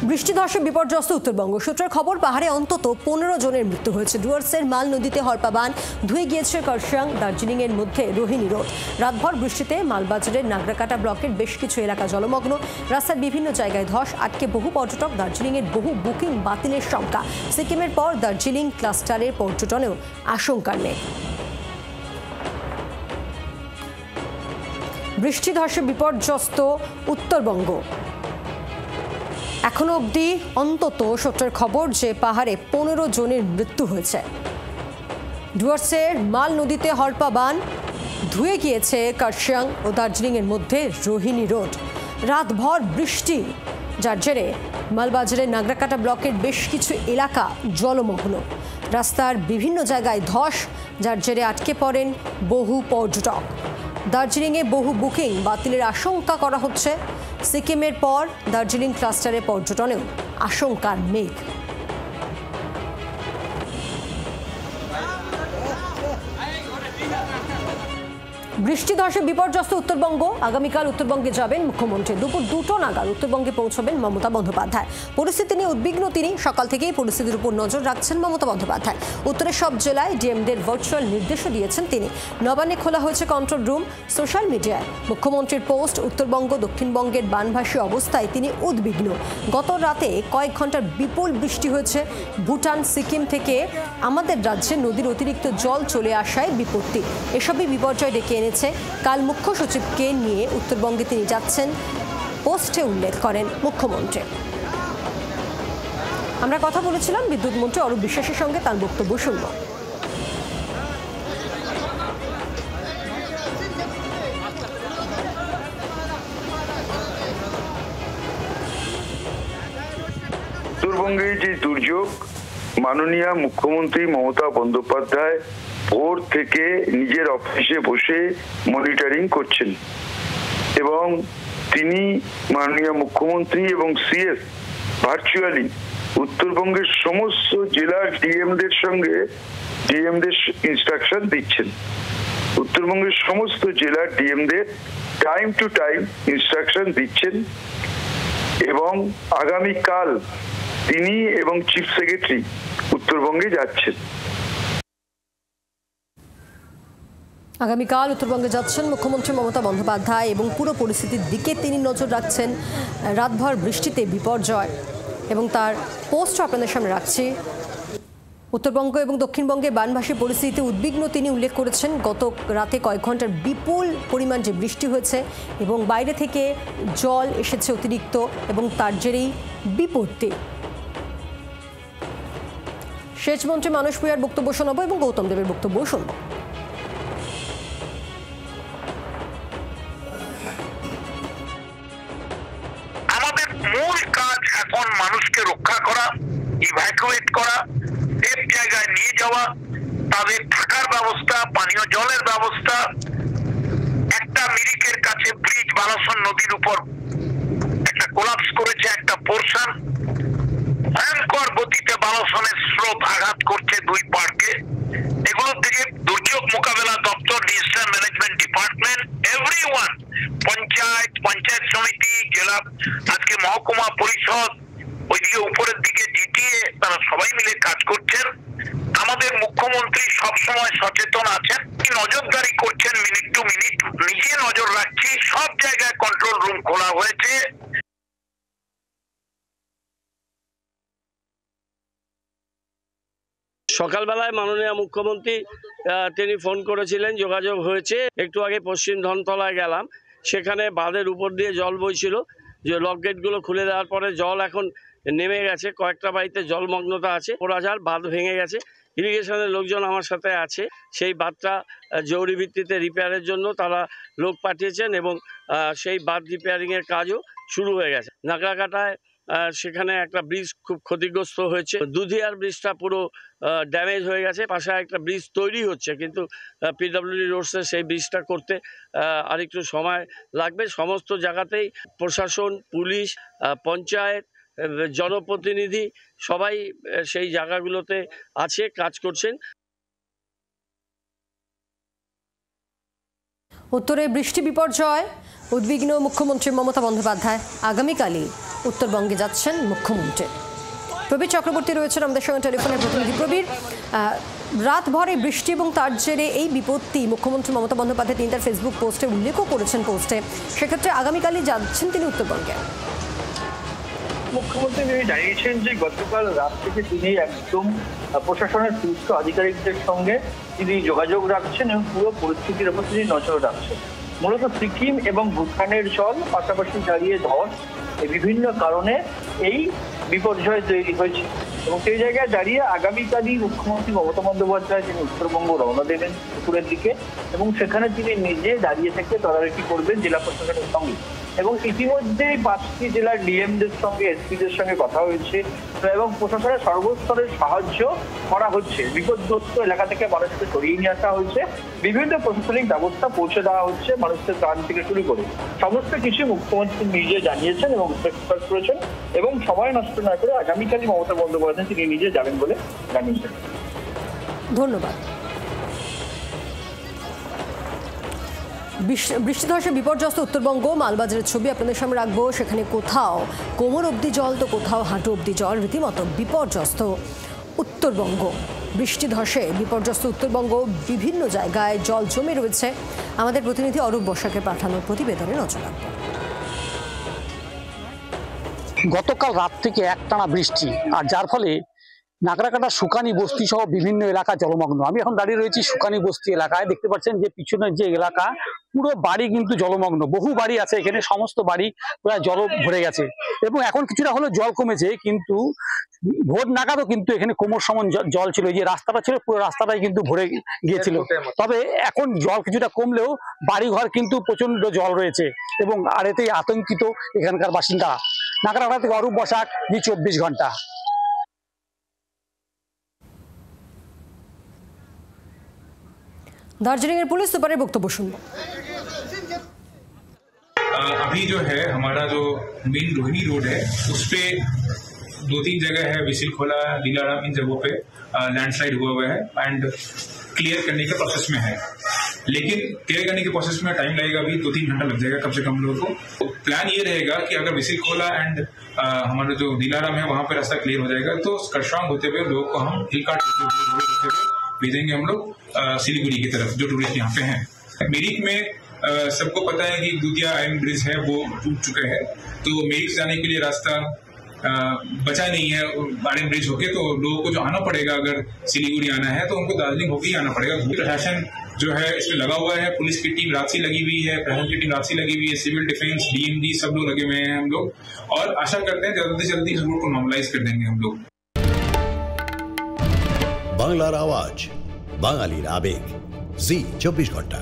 বৃষ্টি ধসে বিপর্যস্ত উত্তরবঙ্গ। সূত্রের খবর, পাহাড়ে অন্তত 15 জনের মৃত্যু হয়েছে। ডুয়ার্সের মাল নদীতে হরপাবান, ধুয়ে গিয়েছে কার্শিয়াং, দার্জিলিং এর মধ্যে রোহিণী রোড। রাতভর বৃষ্টিতে মালবাজারের নাগরাকাটা ব্লকের বেশ কিছু এলাকা জলমগ্ন। রাস্তার বিভিন্ন জায়গায় ধস, আটকে বহু পর্যটক। দার্জিলিং এর বহু বুকিং বাতিলের শঙ্কা। সিকিমের পর দার্জিলিং ক্লাস্টারের পর্যটনেও আশঙ্কার নেই। বৃষ্টি ধসে বিপর্যস্ত উত্তরবঙ্গ। এখনো অবধি অন্তত সূত্রের খবর যে পাহাড়ে 15 জনের মৃত্যু হয়েছে। ডুয়ার্সের মাল নদীতে হরপাবান, ধুয়ে গিয়েছে কার্শিয়াং ও দার্জিলিং এর মধ্যে রোহিণী রোড। রাতভর বৃষ্টি, যার জেরে মালবাজারের নাগরাকাটা ব্লকের বেশ কিছু এলাকা জলমগ্ন। রাস্তার বিভিন্ন জায়গায় ধস, যার জেরে আটকে পড়েন বহু পর্যটক। দার্জিলিংয়ে বহু বুকিং বাতিলের আশঙ্কা করা হচ্ছে। সিকিমের পর দার্জিলিং ক্লাস্টারের পর্যটনেও আশঙ্কার মেঘ। বৃষ্টি ধসে বিপর্যস্ত উত্তরবঙ্গ। আগামীকাল উত্তরবঙ্গে যাবেন মুখ্যমন্ত্রী। দুপুর 2টো নাগাদ উত্তরবঙ্গে পৌঁছবেন মমতা বন্দ্যোপাধ্যায়। পরিস্থিতি নিয়ে উদ্বিগ্ন তিনি। সকাল থেকেই পরিস্থিতির উপর নজর রাখছেন মমতা বন্দ্যোপাধ্যায়। উত্তরের সব জেলায় ডিএমদের ভার্চুয়াল নির্দেশও দিয়েছেন তিনি। নবান্নে খোলা হয়েছে কন্ট্রোল রুম। সোশ্যাল মিডিয়ায় মুখ্যমন্ত্রীর পোস্ট, উত্তরবঙ্গ দক্ষিণবঙ্গের বানভাসী অবস্থায় তিনি উদ্বিগ্ন। গত রাতে কয়েক ঘন্টার বিপুল বৃষ্টি হয়েছে। ভুটান, সিকিম থেকে আমাদের রাজ্যে নদীর অতিরিক্ত জল চলে আসায় বিপত্তি। এসবই বিপর্যয় ডেকে এনেছে। কাল মুখ্য সচিবকে নিয়ে উত্তরবঙ্গে তিনি যাচ্ছেন, পোস্টে উল্লেখ করেন মুখ্যমন্ত্রী। আমরা কথা বলেছিলাম বিদ্যুৎ মন্ত্রী অরূপ বিশ্বাসের সঙ্গে, তার বক্তব্য শুনব। উত্তরবঙ্গে যে দুর্যোগ, মাননীয় মুখ্যমন্ত্রী মমতা বন্দ্যোপাধ্যায় ভোর থেকে নিজের অফিসে বসে মনিটরিং করছেন এবং তিনি মাননীয় মুখ্যমন্ত্রী এবং সিএস ভার্চুয়ালি উত্তরবঙ্গের সমস্ত জেলার ডিএমদের সঙ্গে ইনস্ট্রাকশন দিচ্ছেন। উত্তরবঙ্গের সমস্ত জেলার ডিএমদের টাইম টু টাইম ইনস্ট্রাকশন দিচ্ছেন এবং আগামীকাল তিনি এবং চিফ সেক্রেটারি উত্তরবঙ্গে যাচ্ছেন। আগামীকাল উত্তরবঙ্গে যাচ্ছেন মুখ্যমন্ত্রী মমতা বন্দ্যোপাধ্যায় এবং পুরো পরিস্থিতির দিকে তিনি নজর রাখছেন। রাতভর বৃষ্টিতে বিপর্যয় এবং তার পোস্ট আপনাদের সামনে রাখছি। উত্তরবঙ্গ এবং দক্ষিণবঙ্গে বানভাসী পরিস্থিতিতে উদ্বিগ্ন তিনি উল্লেখ করেছেন। গত রাতে কয়েক ঘন্টার বিপুল পরিমাণ যে বৃষ্টি হয়েছে এবং বাইরে থেকে জল এসেছে অতিরিক্ত এবং তার জেরেই বিপত্তি। সেচমন্ত্রী মানস ভূঁইয়ার বক্তব্য শোনাবো এবং গৌতম দেবের বক্তব্য শুনবো। মূল কাজ এখন মানুষকে রক্ষা করা, ইভ্যাকুয়েট করা, এক জায়গায় নিয়ে যাওয়া, তাদের থাকার ব্যবস্থা, পানীয় জলের ব্যবস্থা। একটা মিরিকের কাছে ব্রিজ বালাসন নদীর উপর একটা কোলাপস করেছে, একটা পোর্শন। ভয়ঙ্কর গতিতে বালাসনের স্রোত আঘাত করছে দুই পাড়কে। এগুলো থেকে দুর্যোগ মোকাবেলা দপ্তর, disaster management department, everyone, panchayat সমিতি, জেলা, আজকে মহকুমা পরিষদ, ওইদিকে উপরের দিকে জিটিএ, তারা সবাই মিলে কাজ করছেন। আমাদের মুখ্যমন্ত্রী সবসময় সচেতন আছেন, নজরদারি করছেন মিনিট টু মিনিট। নিজে নজর রাখছি, সব জায়গায় কন্ট্রোল রুম খোলা হয়েছে। সকালবেলায় মাননীয় মুখ্যমন্ত্রী তিনি ফোন করেছিলেন, যোগাযোগ হয়েছে। একটু আগে পশ্চিম ধনতলায় গেলাম, সেখানে বাঁধের উপর দিয়ে জল বইছিল। যে লক গেটগুলো খুলে দেওয়ার পরে জল এখন নেমে গেছে, কয়েকটা বাড়িতে জলমগ্নতা আছে। পোড়াঝার বাঁধ ভেঙে গেছে। ইরিগেশনের লোকজন আমার সাথে আছে, সেই বাঁধটা জরুরি ভিত্তিতে রিপেয়ারের জন্য তারা লোক পাঠিয়েছেন এবং সেই বাঁধ রিপেয়ারিংয়ের কাজও শুরু হয়ে গেছে। নাগরাকাটায় সেখানে একটা ব্রিজ খুব ক্ষতিগ্রস্ত হয়েছে। দুধিয়ার ব্রিজটা পুরো ড্যামেজ হয়ে গেছে। পাশে একটা ব্রিজ তৈরি হচ্ছে, কিন্তু পিডব্লিউডি রোডসে সেই ব্রিজটা করতে আরেকটু সময় লাগবে। সমস্ত জায়গাতেই প্রশাসন, পুলিশ, পঞ্চায়েত, জনপ্রতিনিধি সবাই সেই জায়গাগুলোতে আছে, কাজ করছেন। উত্তরে বৃষ্টি বিপর্যয়, উদ্বিগ্ন মুখ্যমন্ত্রী মমতা বন্দ্যোপাধ্যায়। আগামীকালই উত্তরবঙ্গে যাচ্ছেন মুখ্যমন্ত্রী। প্রবীর চক্রবর্তী রয়েছেন আমাদের সঙ্গে টেলিফোনের প্রতিনিধি। প্রবীর, রাত ভরে বৃষ্টি এবং তার জেরে এই বিপত্তি মুখ্যমন্ত্রী মমতা বন্দ্যোপাধ্যায় তিনি তার ফেসবুক পোস্টে উল্লেখও করেছেন সেক্ষেত্রে আগামীকালই যাচ্ছেন তিনি উত্তরবঙ্গে। মুখ্যমন্ত্রী তিনি জানিয়েছেন যে গতকাল রাত থেকে তিনি একদম প্রশাসনের শীর্ষ আধিকারিকদের সঙ্গে তিনি যোগাযোগ রাখছেন এবং পুরো পরিস্থিতির উপর তিনি নজর রাখছেন। মূলত সিকিম এবং ভুটানের জল পাশাপাশি দাঁড়িয়ে ধস বিভিন্ন কারণে এই বিপর্যয় তৈরি হয়েছে এবং সেই জায়গায় দাঁড়িয়ে আগামীকালই মুখ্যমন্ত্রী মমতা বন্দ্যোপাধ্যায় তিনি উত্তরবঙ্গ রওনা দেবেন দুপুরের দিকে এবং সেখানে তিনি নিজে দাঁড়িয়ে থেকে তদারকি করবেন জেলা প্রশাসনের সঙ্গে। এবং ইতিমধ্যেই 5টি জেলার ডিএমদের সঙ্গে এসপিদের সঙ্গে কথা হয়েছে এবং প্রশাসনের সর্বস্তরের সাহায্য করা হচ্ছে। বিপদগ্রস্ত এলাকা থেকে মানুষকে সরিয়ে নিয়ে আসা হয়েছে, বিভিন্ন প্রশাসনিক ব্যবস্থা পৌঁছে দেওয়া হচ্ছে মানুষের ত্রাণ থেকে শুরু করে সমস্ত কিছু মুখ্যমন্ত্রী নিজে জানিয়েছেন এবং প্রকাশ করেছেন এবং সময় নষ্ট না করে আগামীকালই মমতা বন্দ্যোপাধ্যায় তিনি নিজে যাবেন বলে জানিয়েছেন। ধন্যবাদ। বৃষ্টিধসে বিপর্যস্ত উত্তরবঙ্গ, মালবাজারের ছবি আপনাদের সামনে রাখবো। সেখানে কোথাও কোমর অবধি জল তো কোথাও হাঁটু অবধি জল, রীতিমতো বিপর্যস্ত উত্তরবঙ্গ। বৃষ্টিধসে বিপর্যস্ত উত্তরবঙ্গ, বিভিন্ন জায়গায় জল জমে রয়েছে। আমাদের প্রতিনিধি অরূপ বসাকের পাঠানো প্রতিবেদনে নজর রাখবো। গতকাল রাত থেকে একটানা বৃষ্টি, আর যার ফলে নাগরাকাটা সুকানি বস্তি সহ বিভিন্ন এলাকা জলমগ্ন। আমি এখন দাঁড়িয়ে রয়েছি সুকানি বস্তি এলাকায়। দেখতে পাচ্ছেন যে পিছনের যে এলাকা, পুরো বাড়ি কিন্তু জলমগ্ন। বহু বাড়ি আছে এখানে, সমস্ত বাড়ি প্রায় জল ভরে গেছে এবং এখন কিছুটা হলো জল কমেছে, কিন্তু ভোর নাগাদও কিন্তু এখানে কোমর সমান জল ছিল। এই যে রাস্তাটা ছিল পুরো রাস্তাটাই কিন্তু ভরে গিয়েছিল। তবে এখন জল কিছুটা কমলেও বাড়িঘর কিন্তু প্রচন্ড জল রয়েছে এবং আর এতেই আতঙ্কিত এখানকার বাসিন্দা। নাগরাকাটা থেকে অরূপ বসাক, 24 ঘন্টা। दार्जिलिंग पुलिस सुपर बक्तव्य सुनबो। अभी जो है हमारा जो मेन रोहिणी रोड है उस पे 2-3 जगह है, विसिल खोला, दिलाराम, इन जगहों पे लैंडस्लाइड हुआ है एंड क्लियर करने के प्रोसेस में है। लेकिन क्लियर करने के प्रोसेस में टाइम लगेगा, अभी 2-3 घंटा लग जाएगा कम से कम लोगों को। तो प्लान ये रहेगा कि अगर विसिल खोला एंड हमारा जो दिलाराम है वहाँ पे रास्ता क्लियर हो जाएगा तो करशॉन्ग होते हुए लोगों को हम हिल काट होते हुए भेजेंगे हम लोग सिलीगुड़ी की तरफ, जो टूरिस्ट यहाँ पे हैं। मिरिक में सबको पता है कि दूधिया आयरन ब्रिज है वो टूट चुका है, तो मिरिक से जाने के लिए रास्ता बचा नहीं है आयरन ब्रिज होके, तो लोगों को जो आना पड़ेगा अगर सिलीगुड़ी आना है तो उनको दार्जिलिंग होके ही आना पड़ेगा। प्रशासन जो है इसमें लगा हुआ है, पुलिस की टीम रात से लगी हुई है, प्रशासन की टीम रात से लगी हुई है, सिविल डिफेंस, डीएमडी सब लोग लगे हुए हैं हम लोग, और आशा करते हैं जल्दी से जल्दी हम लोग को नॉर्मलाइज कर देंगे हम लोग। বাংলার আওয়াজ, বাঙালির আবেগ, জি 24 ঘন্টা।